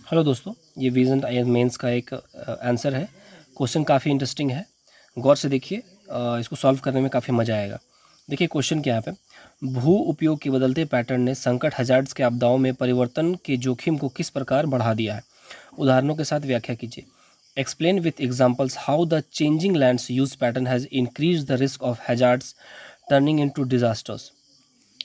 Hello दोस्तों, ये vision IAS mains का एक आंसर है। क्वेश्चन काफ़ी इंटरेस्टिंग है, गौर से देखिए। इसको सॉल्व करने में काफ़ी मज़ा आएगा। देखिए क्वेश्चन क्या है पे। भू उपयोग के बदलते पैटर्न ने संकट हजार्ड्स के आपदाओं में परिवर्तन के जोखिम को किस प्रकार बढ़ा दिया है। उदाहरणों के साथ व्याख्या कीजिए। Explain with examples how the changing lands use pattern has increase the risk of hazards turning into disasters.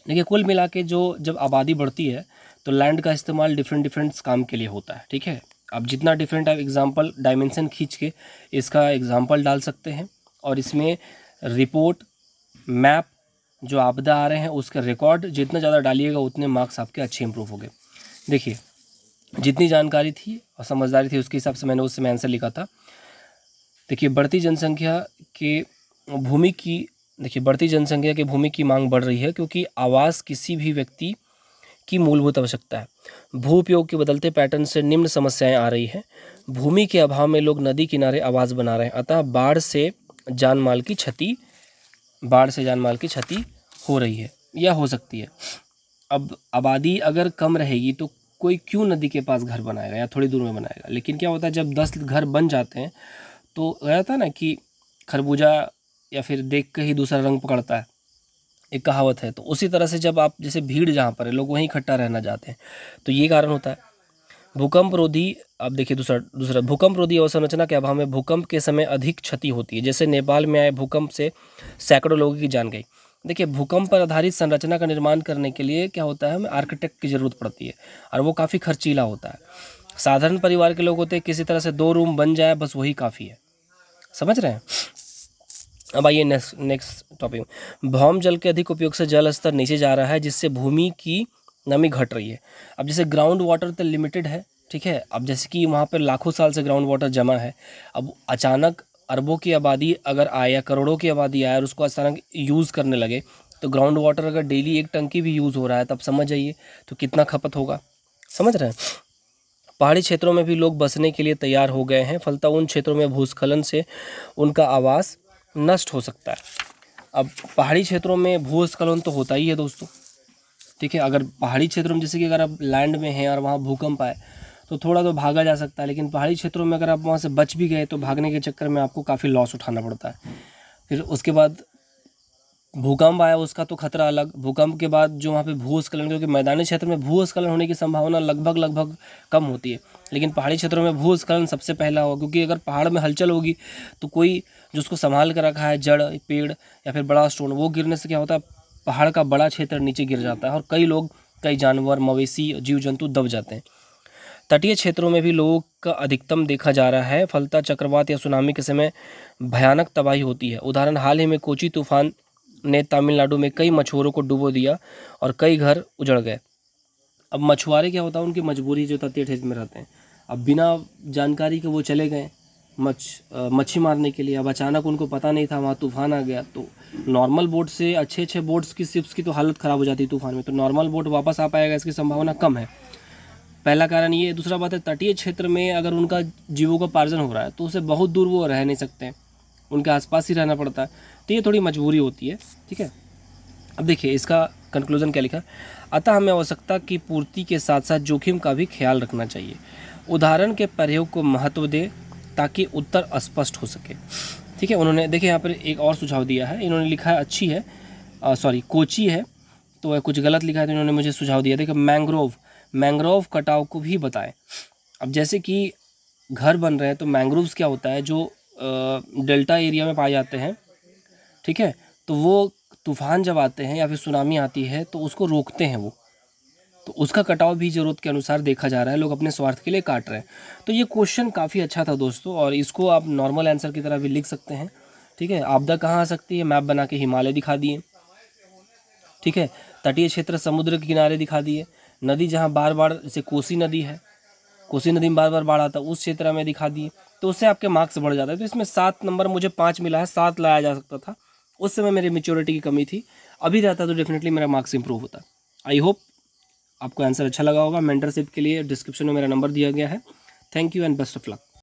देखिए कुल मिला के जो जब आबादी बढ़ती है तो लैंड का इस्तेमाल डिफरेंट डिफरेंट काम के लिए होता है। ठीक है, अब जितना डिफरेंट आप एग्जांपल डायमेंशन खींच के इसका एग्जांपल डाल सकते हैं और इसमें रिपोर्ट मैप जो आपदा आ रहे हैं उसका रिकॉर्ड जितना ज़्यादा डालिएगा उतने मार्क्स आपके अच्छे इंप्रूव होंगे। देखिए जितनी जानकारी थी और समझदारी थी उसके हिसाब से मैंने उस समय आंसर लिखा था। देखिए बढ़ती जनसंख्या के भूमि की बढ़ती जनसंख्या की भूमि की मांग बढ़ रही है क्योंकि आवास किसी भी व्यक्ति की मूलभूत आवश्यकता है। भू उपयोग के बदलते पैटर्न से निम्न समस्याएं आ रही हैं। भूमि के अभाव में लोग नदी किनारे आवास बना रहे हैं, अतः बाढ़ से जान माल की क्षति हो रही है या हो सकती है। अब आबादी अगर कम रहेगी तो कोई क्यों नदी के पास घर बनाएगा या थोड़ी दूर में बनाएगा। लेकिन क्या होता है जब 10 घर बन जाते हैं तो रहता है ना कि खरबूजा या फिर देख के ही दूसरा रंग पकड़ता है, एक कहावत है। तो उसी तरह से जब आप जैसे भीड़ जहाँ पर है लोग वहीं इकट्ठा रहना चाहते हैं, तो ये कारण होता है। भूकंप रोधी अब देखिए दूसरा भूकंप रोधी अवसंरचना के अभाव में भूकंप के समय अधिक क्षति होती है। जैसे नेपाल में आए भूकंप से सैकड़ों लोगों की जान गई। देखिए भूकंप पर आधारित संरचना का निर्माण करने के लिए क्या होता है, हमें आर्किटेक्ट की ज़रूरत पड़ती है और वो काफ़ी खर्चीला होता है। साधारण परिवार के लोग होते हैं, किसी तरह से 2 रूम बन जाए बस वही काफ़ी है। समझ रहे हैं। अब आइए नेक्स्ट टॉपिक। भौम जल के अधिक उपयोग से जल स्तर नीचे जा रहा है जिससे भूमि की नमी घट रही है। अब जैसे ग्राउंड वाटर तो लिमिटेड है, ठीक है। अब जैसे कि वहाँ पर लाखों साल से ग्राउंड वाटर जमा है, अब अचानक अरबों की आबादी अगर आए या करोड़ों की आबादी आए और उसको अचानक यूज़ करने लगे तो ग्राउंड वाटर अगर डेली 1 टंकी भी यूज़ हो रहा है तब समझ जाइए तो कितना खपत होगा। समझ रहे हैं। पहाड़ी क्षेत्रों में भी लोग बसने के लिए तैयार हो गए हैं, फलतः उन क्षेत्रों में भूस्खलन से उनका आवास नष्ट हो सकता है। अब पहाड़ी क्षेत्रों में भूस्खलन तो होता ही है दोस्तों, ठीक है। अगर पहाड़ी क्षेत्रों में जैसे कि अगर आप लैंड में हैं और वहाँ भूकंप आए तो थोड़ा तो भागा जा सकता है, लेकिन पहाड़ी क्षेत्रों में अगर आप वहाँ से बच भी गए तो भागने के चक्कर में आपको काफ़ी लॉस उठाना पड़ता है। फिर उसके बाद भूकंप आया उसका तो खतरा अलग। भूकंप के बाद जो वहाँ पे भूस्खलन, क्योंकि मैदानी क्षेत्र में भूस्खलन होने की संभावना लगभग कम होती है, लेकिन पहाड़ी क्षेत्रों में भूस्खलन सबसे पहला होगा। क्योंकि अगर पहाड़ में हलचल होगी तो कोई जो उसको संभाल कर रखा है जड़ पेड़ या फिर बड़ा स्टोन, वो गिरने से क्या होता है पहाड़ का बड़ा क्षेत्र नीचे गिर जाता है और कई जानवर मवेशी जीव जंतु दब जाते हैं। तटीय क्षेत्रों में भी लोगों का अधिकतम देखा जा रहा है, फलतः चक्रवात या सुनामी के समय भयानक तबाही होती है। उदाहरण हाल ही में कोची तूफान ने तमिलनाडु में कई मछुआरों को डुबो दिया और कई घर उजड़ गए। अब मछुआरे क्या होता है, उनकी मजबूरी जो तटीय क्षेत्र में रहते हैं, अब बिना जानकारी के वो चले गए मच्छी मारने के लिए। अब अचानक उनको पता नहीं था वहाँ तूफान आ गया, तो नॉर्मल बोट से अच्छे बोट्स की शिप्स की तो हालत ख़राब हो जाती है तूफान में, तो नॉर्मल बोट वापस आ पाएगा इसकी संभावना कम है। पहला कारण ये। दूसरा बात है तटीय क्षेत्र में अगर उनका जीवों का पार्जन हो रहा है तो उससे बहुत दूर वो रह नहीं सकते, उनके आसपास ही रहना पड़ता है, तो ये थोड़ी मजबूरी होती है, ठीक है। अब देखिए इसका कंक्लूजन क्या लिखा। अतः हमें आवश्यकता की पूर्ति के साथ साथ जोखिम का भी ख्याल रखना चाहिए। उदाहरण के प्रयोग को महत्व दें ताकि उत्तर स्पष्ट हो सके, ठीक है। उन्होंने देखिए यहाँ पर एक और सुझाव दिया है, इन्होंने लिखा है अच्छी है, कोची है तो कुछ गलत लिखा है, तो इन्होंने मुझे सुझाव दिया। देखिए मैंग्रोव कटाव को भी बताएं। अब जैसे कि घर बन रहे हैं तो मैंग्रोव्स क्या होता है जो डेल्टा एरिया में पाए जाते हैं, ठीक है। तो वो तूफान जब आते हैं या फिर सुनामी आती है तो उसको रोकते हैं वो, तो उसका कटाव भी ज़रूरत के अनुसार देखा जा रहा है, लोग अपने स्वार्थ के लिए काट रहे हैं। तो ये क्वेश्चन काफ़ी अच्छा था दोस्तों, और इसको आप नॉर्मल आंसर की तरह भी लिख सकते हैं, ठीक है। आपदा कहाँ आ सकती है, मैप बना के हिमालय दिखा दिए, ठीक है। तटीय क्षेत्र समुद्र के किनारे दिखा दिए। नदी जहाँ बार बार, जैसे कोसी नदी है, कोसी नदी में बार बार बाढ़ आता है, उस क्षेत्र में दिखा दिए, तो उससे आपके मार्क्स बढ़ जाते हैं। तो इसमें 7 नंबर मुझे 5 मिला है, 7 लाया जा सकता था, उस समय मेरी मेच्योरिटी की कमी थी। अभी रहता तो डेफिनेटली मेरा मार्क्स इंप्रूव होता। आई होप आपको आंसर अच्छा लगा होगा। मेंटरशिप के लिए डिस्क्रिप्शन में मेरा नंबर दिया गया है। Thank you and best of luck.